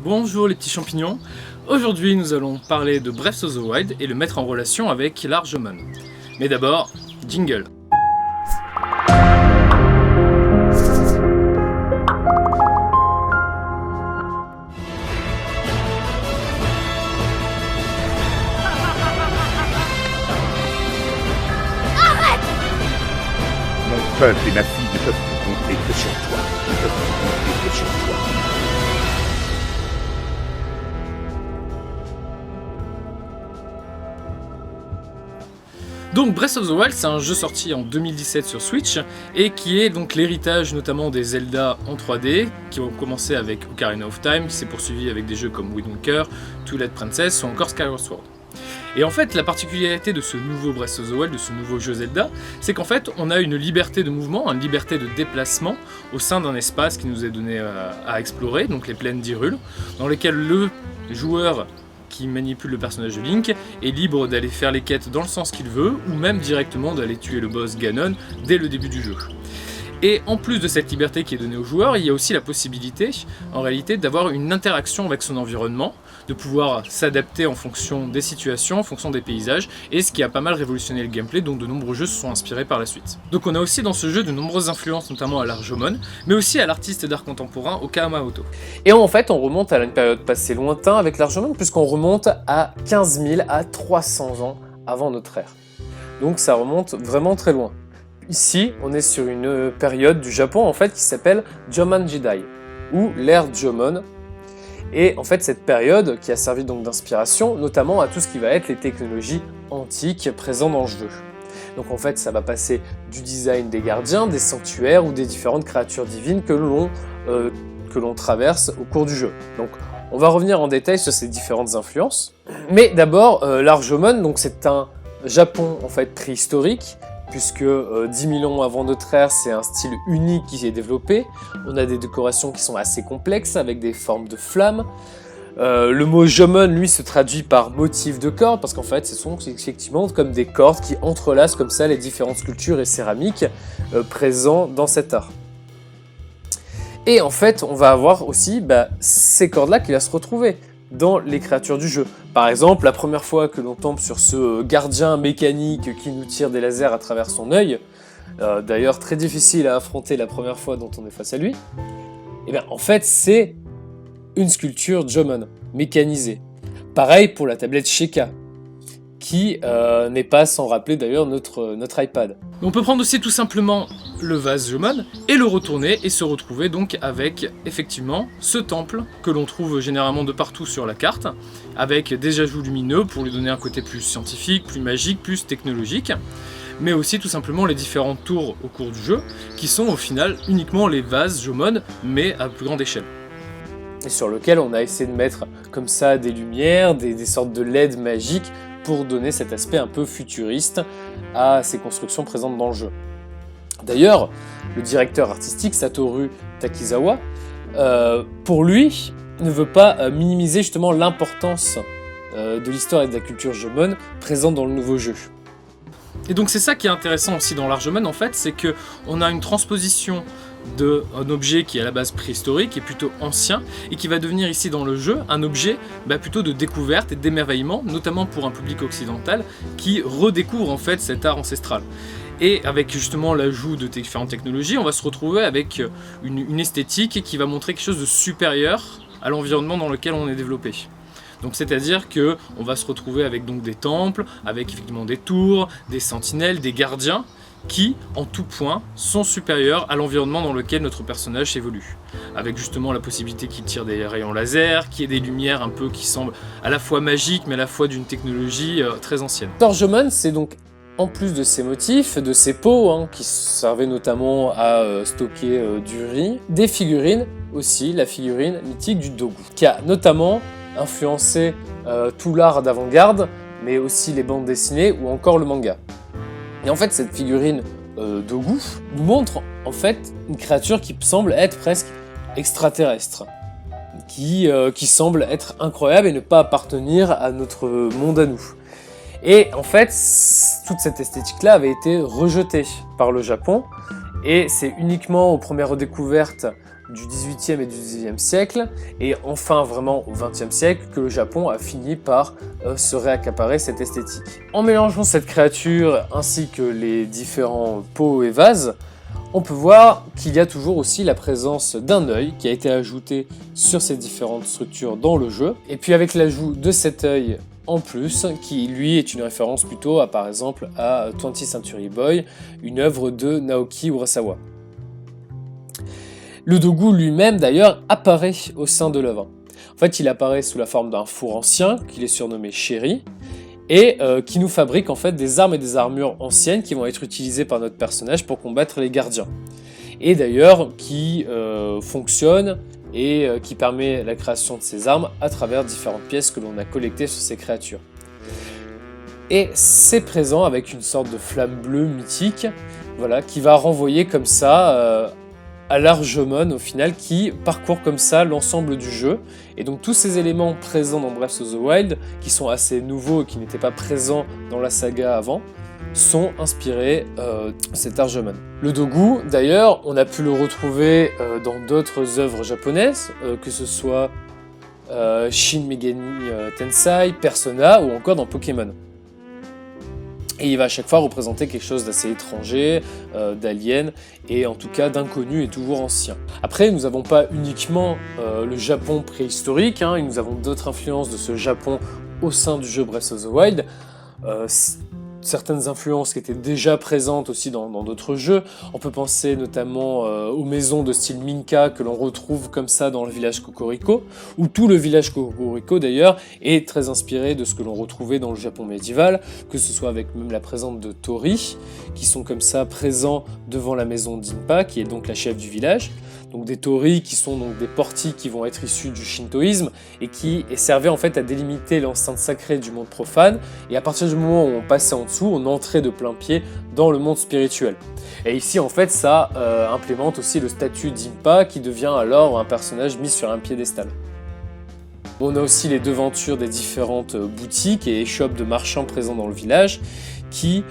Bonjour les petits champignons. Aujourd'hui nous allons parler de Breath of the Wild et le mettre en relation avec Largemon. Mais d'abord, jingle. Mon peuple et ma fille ne peuvent plus compter que sur toi. Ne peuvent plus compter que sur toi. Donc Breath of the Wild, c'est un jeu sorti en 2017 sur Switch et qui est donc l'héritage notamment des Zelda en 3D qui ont commencé avec Ocarina of Time, qui s'est poursuivi avec des jeux comme Wind Waker, Twilight Princess ou encore Skyward Sword. Et en fait, la particularité de ce nouveau Breath of the Wild, de ce nouveau jeu Zelda, c'est qu'en fait, on a une liberté de mouvement, une liberté de déplacement au sein d'un espace qui nous est donné à explorer, donc les plaines d'Hyrule, dans lesquelles le joueur qui manipule le personnage de Link est libre d'aller faire les quêtes dans le sens qu'il veut, ou même directement d'aller tuer le boss Ganon dès le début du jeu. Et en plus de cette liberté qui est donnée au joueur, il y a aussi la possibilité, en réalité, d'avoir une interaction avec son environnement, de pouvoir s'adapter en fonction des situations, en fonction des paysages, et ce qui a pas mal révolutionné le gameplay, dont de nombreux jeux se sont inspirés par la suite. Donc on a aussi dans ce jeu de nombreuses influences, notamment à Largemon, mais aussi à l'artiste d'art contemporain Oka Yamamoto. Et en fait, on remonte à une période passée lointain avec Largemon, puisqu'on remonte à 15 000 à 300 ans avant notre ère. Donc ça remonte vraiment très loin. Ici, on est sur une période du Japon en fait qui s'appelle Jomon Jidai, ou l'ère Jomon. Et en fait, cette période qui a servi donc d'inspiration, notamment à tout ce qui va être les technologies antiques présentes dans le jeu. Donc en fait, ça va passer du design des gardiens, des sanctuaires ou des différentes créatures divines que l'on traverse au cours du jeu. Donc on va revenir en détail sur ces différentes influences. Mais d'abord, Largemon, donc c'est un Japon en fait préhistorique, puisque 10 000 ans avant notre ère, c'est un style unique qui est développé. On a des décorations qui sont assez complexes, avec des formes de flammes. Le mot Jomon, lui, se traduit par motif de cordes, parce qu'en fait, ce sont effectivement comme des cordes qui entrelacent comme ça les différentes sculptures et céramiques présents dans cet art. Et en fait, on va avoir aussi ces cordes-là qui vont se retrouver dans les créatures du jeu. Par exemple, la première fois que l'on tombe sur ce gardien mécanique qui nous tire des lasers à travers son œil, d'ailleurs très difficile à affronter la première fois dont on est face à lui, et bien en fait c'est une sculpture Jomon, mécanisée. Pareil pour la tablette Sheikah, qui n'est pas sans rappeler d'ailleurs notre iPad. On peut prendre aussi tout simplement le vase Jomon et le retourner et se retrouver donc avec effectivement ce temple que l'on trouve généralement de partout sur la carte, avec des ajouts lumineux pour lui donner un côté plus scientifique, plus magique, plus technologique, mais aussi tout simplement les différentes tours au cours du jeu qui sont au final uniquement les vases Jomon mais à plus grande échelle. Et sur lequel on a essayé de mettre comme ça des lumières, des sortes de LED magiques pour donner cet aspect un peu futuriste à ces constructions présentes dans le jeu. D'ailleurs, le directeur artistique Satoru Takizawa, pour lui, ne veut pas minimiser justement l'importance de l'histoire et de la culture Jomon présente dans le nouveau jeu. Et donc c'est ça qui est intéressant aussi dans Largemon en fait, c'est qu'on a une transposition d'un objet qui est à la base préhistorique et plutôt ancien et qui va devenir ici dans le jeu un objet plutôt de découverte et d'émerveillement, notamment pour un public occidental qui redécouvre en fait cet art ancestral. Et avec justement l'ajout de différentes technologies, on va se retrouver avec une esthétique qui va montrer quelque chose de supérieur à l'environnement dans lequel on est développé. Donc c'est-à-dire qu'on va se retrouver avec donc des temples, avec effectivement des tours, des sentinelles, des gardiens, qui, en tout point, sont supérieurs à l'environnement dans lequel notre personnage évolue. Avec justement la possibilité qu'il tire des rayons laser, qu'il y ait des lumières un peu qui semblent à la fois magiques, mais à la fois d'une technologie très ancienne. Largemon, c'est donc, en plus de ces motifs, de ces pots, qui servaient notamment à stocker du riz, des figurines aussi, la figurine mythique du Dogu, qui a notamment influencé tout l'art d'avant-garde, mais aussi les bandes dessinées ou encore le manga. Et en fait, cette figurine Dogu nous montre en fait une créature qui semble être presque extraterrestre, qui semble être incroyable et ne pas appartenir à notre monde à nous. Et en fait, toute cette esthétique-là avait été rejetée par le Japon, et c'est uniquement aux premières redécouvertes du 18e et du 19e siècle, et enfin vraiment au 20e siècle, que le Japon a fini par se réaccaparer cette esthétique. En mélangeant cette créature ainsi que les différents pots et vases, on peut voir qu'il y a toujours aussi la présence d'un œil qui a été ajouté sur ces différentes structures dans le jeu, et puis avec l'ajout de cet œil en plus, qui lui est une référence plutôt à par exemple à 20th Century Boy, une œuvre de Naoki Urasawa. Le dogu lui-même d'ailleurs apparaît au sein de l'œuvre. En fait, il apparaît sous la forme d'un four ancien, qu'il est surnommé Sheri, et qui nous fabrique en fait des armes et des armures anciennes qui vont être utilisées par notre personnage pour combattre les gardiens. Et d'ailleurs qui fonctionne et qui permet la création de ces armes à travers différentes pièces que l'on a collectées sur ces créatures. Et c'est présent avec une sorte de flamme bleue mythique, voilà, qui va renvoyer comme ça à l'Arjomon au final, qui parcourt comme ça l'ensemble du jeu. Et donc tous ces éléments présents dans Breath of the Wild, qui sont assez nouveaux et qui n'étaient pas présents dans la saga avant, sont inspirés de cet Arjomon. Le dogu, d'ailleurs, on a pu le retrouver dans d'autres œuvres japonaises, que ce soit Shin Megami Tensei, Persona ou encore dans Pokémon. Et il va à chaque fois représenter quelque chose d'assez étranger, d'alien, et en tout cas d'inconnu et toujours ancien. Après, nous n'avons pas uniquement le Japon préhistorique, et nous avons d'autres influences de ce Japon au sein du jeu Breath of the Wild. Certaines influences qui étaient déjà présentes aussi dans d'autres jeux. On peut penser notamment aux maisons de style Minka que l'on retrouve comme ça dans le village Kokoriko, où tout le village Kokoriko d'ailleurs est très inspiré de ce que l'on retrouvait dans le Japon médiéval, que ce soit avec même la présence de Tori, qui sont comme ça présents devant la maison d'Impa, qui est donc la chef du village. Donc des Tori qui sont donc des portiques qui vont être issus du shintoïsme et qui servaient en fait à délimiter l'enceinte sacrée du monde profane, et à partir du moment où on passait en dessous, on entrait de plein pied dans le monde spirituel. Et ici en fait ça implémente aussi le statut d'Impa qui devient alors un personnage mis sur un piédestal. On a aussi les devantures des différentes boutiques et shops de marchands présents dans le village qui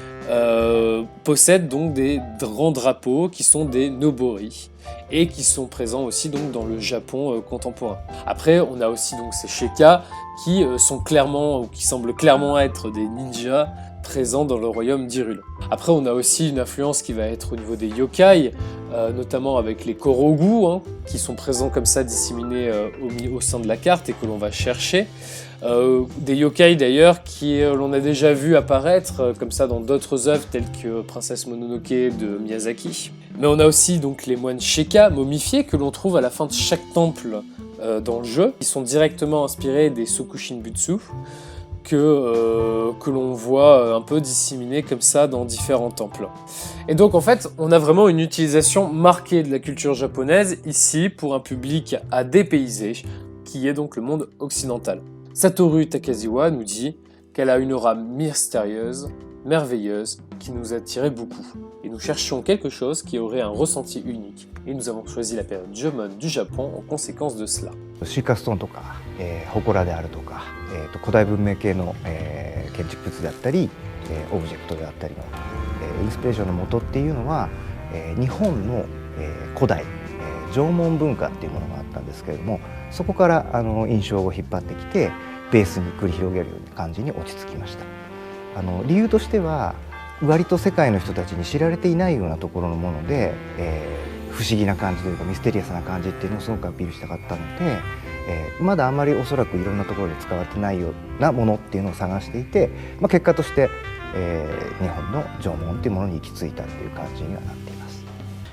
possèdent donc des grands drapeaux qui sont des nobori et qui sont présents aussi donc dans le Japon contemporain. Après, on a aussi donc ces Sheikah qui sont clairement ou qui semblent clairement être des ninjas présents dans le royaume d'Hyrule. Après, on a aussi une influence qui va être au niveau des yokai, notamment avec les Korogu, qui sont présents comme ça disséminés au sein de la carte et que l'on va chercher. Des yokai d'ailleurs qui l'on a déjà vu apparaître comme ça dans d'autres œuvres telles que Princesse Mononoke de Miyazaki. Mais on a aussi donc les moines Sheikah momifiés que l'on trouve à la fin de chaque temple dans le jeu, qui sont directement inspirés des Sokushinbutsu que l'on voit un peu disséminés comme ça dans différents temples. Et donc en fait, on a vraiment une utilisation marquée de la culture japonaise ici pour un public à dépayser, qui est donc le monde occidental. Satoru Takazawa nous dit qu'elle a une aura mystérieuse, merveilleuse, qui nous attirait beaucoup. Et nous cherchions quelque chose qui aurait un ressenti unique. Et nous avons choisi la période Jomon du Japon en conséquence de cela. シーカストーンとか、祠であるとか、古代文明系の、建築物であったり、オブジェクトであったりの、インスピレーションの元っていうのは、日本の、古代、縄文文化っていうものがあったんですけれども、そこから印象を引っ張ってきてベースに繰り広げるような感じに落ち着きました。理由としては割と世界の人たちに知られていないようなところのもので、不思議な感じというかミステリアスな感じっていうのをすごくアピールしたかったので、まだあまりおそらくいろんなところで使われてないようなものっていうのを探していて、結果として、日本の縄文っていうものに行き着いたっていう感じにはなっています。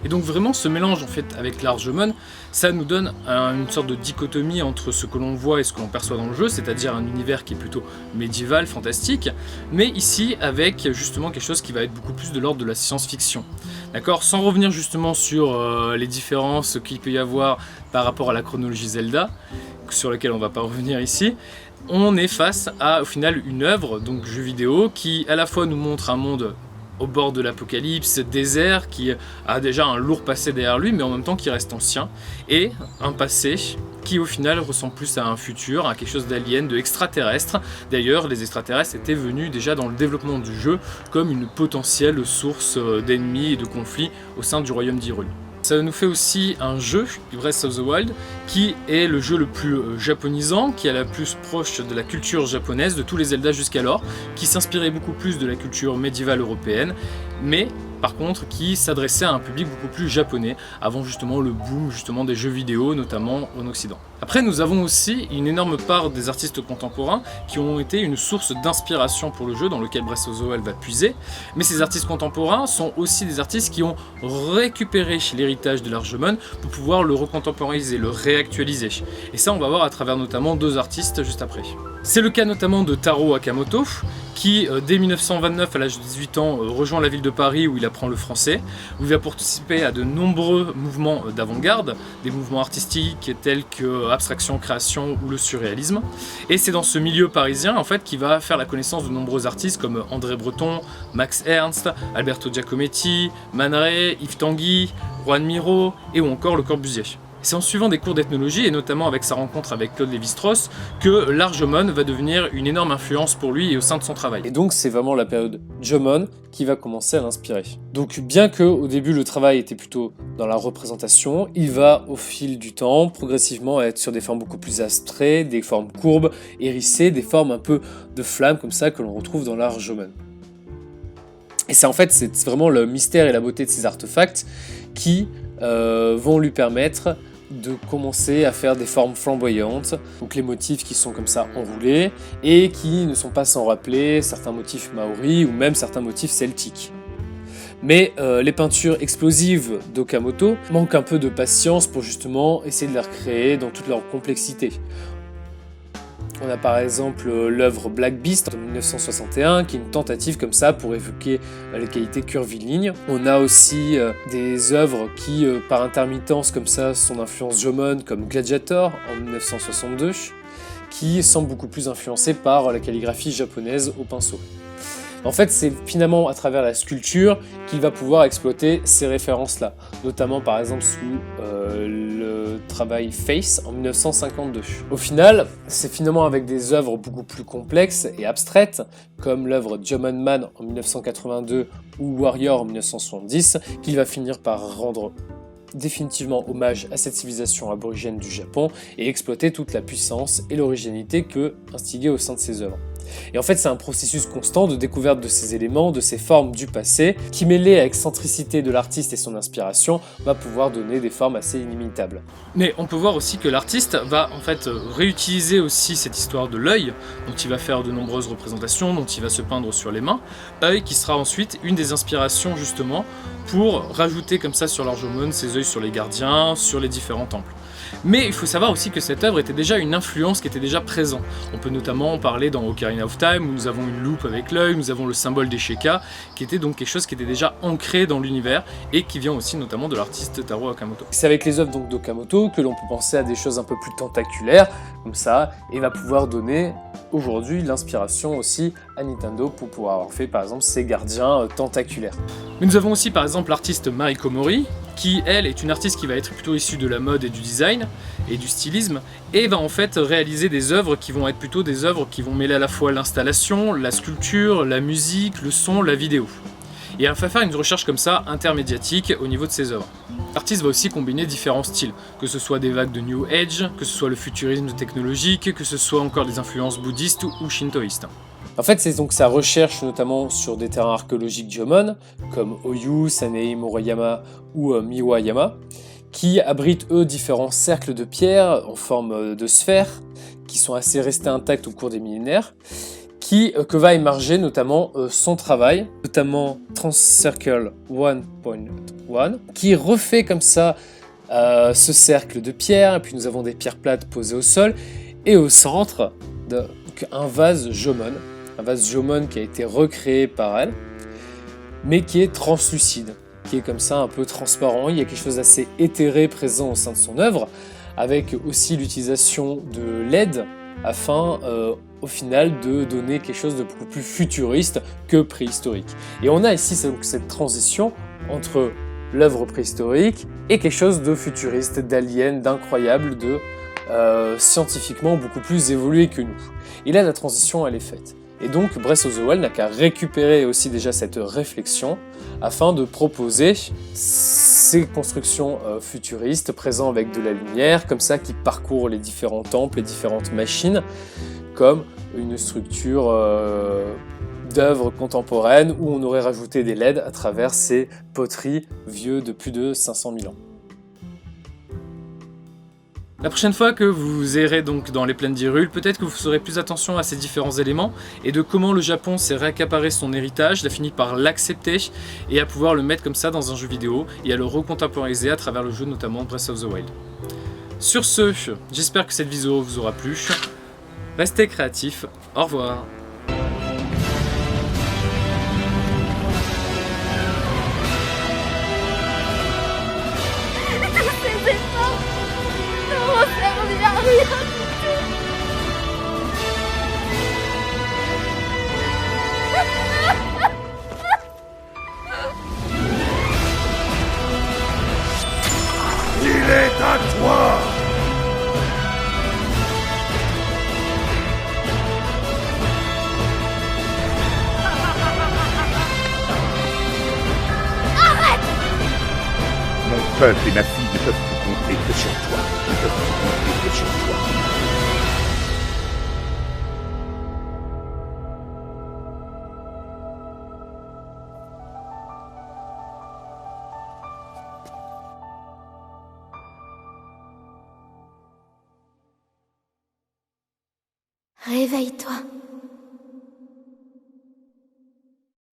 Et donc vraiment ce mélange en fait avec l'Arjomon, ça nous donne une sorte de dichotomie entre ce que l'on voit et ce que l'on perçoit dans le jeu, c'est-à-dire un univers qui est plutôt médiéval, fantastique, mais ici avec justement quelque chose qui va être beaucoup plus de l'ordre de la science-fiction. D'accord, sans revenir justement sur les différences qu'il peut y avoir par rapport à la chronologie Zelda, sur laquelle on ne va pas revenir ici, on est face à au final une œuvre, donc jeu vidéo, qui à la fois nous montre un monde au bord de l'apocalypse, désert, qui a déjà un lourd passé derrière lui, mais en même temps qui reste ancien, et un passé qui au final ressemble plus à un futur, à quelque chose d'alien, de extraterrestre. D'ailleurs, les extraterrestres étaient venus déjà dans le développement du jeu comme une potentielle source d'ennemis et de conflits au sein du royaume d'Hyrule. ça nous fait aussi un jeu, Breath of the Wild, qui est le jeu le plus japonisant, qui est la plus proche de la culture japonaise de tous les Zelda jusqu'alors, qui s'inspirait beaucoup plus de la culture médiévale européenne, mais par contre qui s'adressait à un public beaucoup plus japonais, avant justement le boom justement des jeux vidéo, notamment en Occident. Après, nous avons aussi une énorme part des artistes contemporains qui ont été une source d'inspiration pour le jeu dans lequel Breath of the Wild va puiser, mais ces artistes contemporains sont aussi des artistes qui ont récupéré l'héritage de l'Arjomon pour pouvoir le recontemporaliser, le réactualiser. Et ça, on va voir à travers notamment 2 artistes juste après. C'est le cas notamment de Taro Akamoto, qui dès 1929, à l'âge de 18 ans, rejoint la ville de Paris où il apprend le français, où il va participer à de nombreux mouvements d'avant-garde, des mouvements artistiques tels que abstraction, création ou le surréalisme. Et c'est dans ce milieu parisien en fait qu'il va faire la connaissance de nombreux artistes comme André Breton, Max Ernst, Alberto Giacometti, Man Ray, Yves Tanguy, Juan Miro et ou encore Le Corbusier. C'est en suivant des cours d'ethnologie, et notamment avec sa rencontre avec Claude Lévi-Strauss, que l'Arjomon va devenir une énorme influence pour lui et au sein de son travail. Et donc c'est vraiment la période Jomon qui va commencer à l'inspirer. Donc bien que au début le travail était plutôt dans la représentation, il va au fil du temps progressivement être sur des formes beaucoup plus abstraites, des formes courbes, hérissées, des formes un peu de flammes comme ça que l'on retrouve dans l'Arjomon. Et c'est vraiment le mystère et la beauté de ces artefacts qui vont lui permettre de commencer à faire des formes flamboyantes, donc les motifs qui sont comme ça enroulés et qui ne sont pas sans rappeler certains motifs maoris ou même certains motifs celtiques. Mais les peintures explosives d'Okamoto manquent un peu de patience pour justement essayer de les recréer dans toute leur complexité. On a par exemple l'œuvre Black Beast de 1961, qui est une tentative comme ça pour évoquer les qualités curvilignes. On a aussi des œuvres qui, par intermittence comme ça, sont d'influence Jomon, comme Gladiator en 1962, qui semble beaucoup plus influencé par la calligraphie japonaise au pinceau. En fait, c'est finalement à travers la sculpture qu'il va pouvoir exploiter ces références-là, notamment par exemple sous le travail Face en 1952. Au final, c'est finalement avec des œuvres beaucoup plus complexes et abstraites, comme l'œuvre Jomon Man en 1982 ou Warrior en 1970, qu'il va finir par rendre définitivement hommage à cette civilisation aborigène du Japon et exploiter toute la puissance et l'originalité que instiguait au sein de ses œuvres. Et en fait, c'est un processus constant de découverte de ces éléments, de ces formes du passé, qui mêlé à l'excentricité de l'artiste et son inspiration, va pouvoir donner des formes assez inimitables. Mais on peut voir aussi que l'artiste va en fait réutiliser aussi cette histoire de l'œil, dont il va faire de nombreuses représentations, dont il va se peindre sur les mains, œil qui sera ensuite une des inspirations justement pour rajouter comme ça sur l'Arjomon ses œils sur les gardiens, sur les différents temples. Mais il faut savoir aussi que cette œuvre était déjà une influence qui était déjà présente. On peut notamment parler dans Ocarina of Time où nous avons une loupe avec l'œil, nous avons le symbole des Sheikah, qui était donc quelque chose qui était déjà ancré dans l'univers et qui vient aussi notamment de l'artiste Taro Akamoto. C'est avec les œuvres d'Okamoto que l'on peut penser à des choses un peu plus tentaculaires, comme ça, et va pouvoir donner aujourd'hui l'inspiration aussi à Nintendo pour pouvoir avoir fait par exemple ces gardiens tentaculaires. Mais nous avons aussi par exemple l'artiste Mariko Mori, qui elle est une artiste qui va être plutôt issue de la mode et du design et du stylisme, et va en fait réaliser des œuvres qui vont être plutôt des œuvres qui vont mêler à la fois l'installation, la sculpture, la musique, le son, la vidéo. Et elle va faire une recherche comme ça intermédiatique au niveau de ses œuvres. L'artiste va aussi combiner différents styles, que ce soit des vagues de New Age, que ce soit le futurisme technologique, que ce soit encore des influences bouddhistes ou shintoïstes. En fait, c'est donc sa recherche notamment sur des terrains archéologiques Jomon, comme Oyu, Sanei Moriyama ou Miwayama, qui abritent eux différents cercles de pierre en forme de sphère, qui sont assez restés intacts au cours des millénaires, que va émerger notamment son travail, notamment Transcircle 1.1, qui refait comme ça ce cercle de pierre, et puis nous avons des pierres plates posées au sol, et au centre, un vase Jomon qui a été recréé par elle, mais qui est translucide, qui est comme ça un peu transparent. Il y a quelque chose d'assez éthéré présent au sein de son œuvre, avec aussi l'utilisation de LED afin au final de donner quelque chose de beaucoup plus futuriste que préhistorique. Et on a ici cette transition entre l'œuvre préhistorique et quelque chose de futuriste, d'alien, d'incroyable, de scientifiquement beaucoup plus évolué que nous. Et là la transition elle est faite. Et donc Breath of the Wild n'a qu'à récupérer aussi déjà cette réflexion afin de proposer ces constructions futuristes présentes avec de la lumière, comme ça, qui parcourent les différents temples, les différentes machines, comme une structure d'œuvres contemporaines où on aurait rajouté des LED à travers ces poteries vieux de plus de 500 000 ans. La prochaine fois que vous errez donc dans les plaines d'Hyrule, peut-être que vous ferez plus attention à ces différents éléments et de comment le Japon s'est réaccaparé son héritage, a fini par l'accepter et à pouvoir le mettre comme ça dans un jeu vidéo et à le recontemporiser à travers le jeu, notamment Breath of the Wild. Sur ce, j'espère que cette vidéo vous aura plu. Restez créatifs, au revoir. Il est à toi! Mon peuple et ma fille ne peuvent plus compter que sur toi. Ils ne peuvent plus compter que sur toi. Réveille-toi.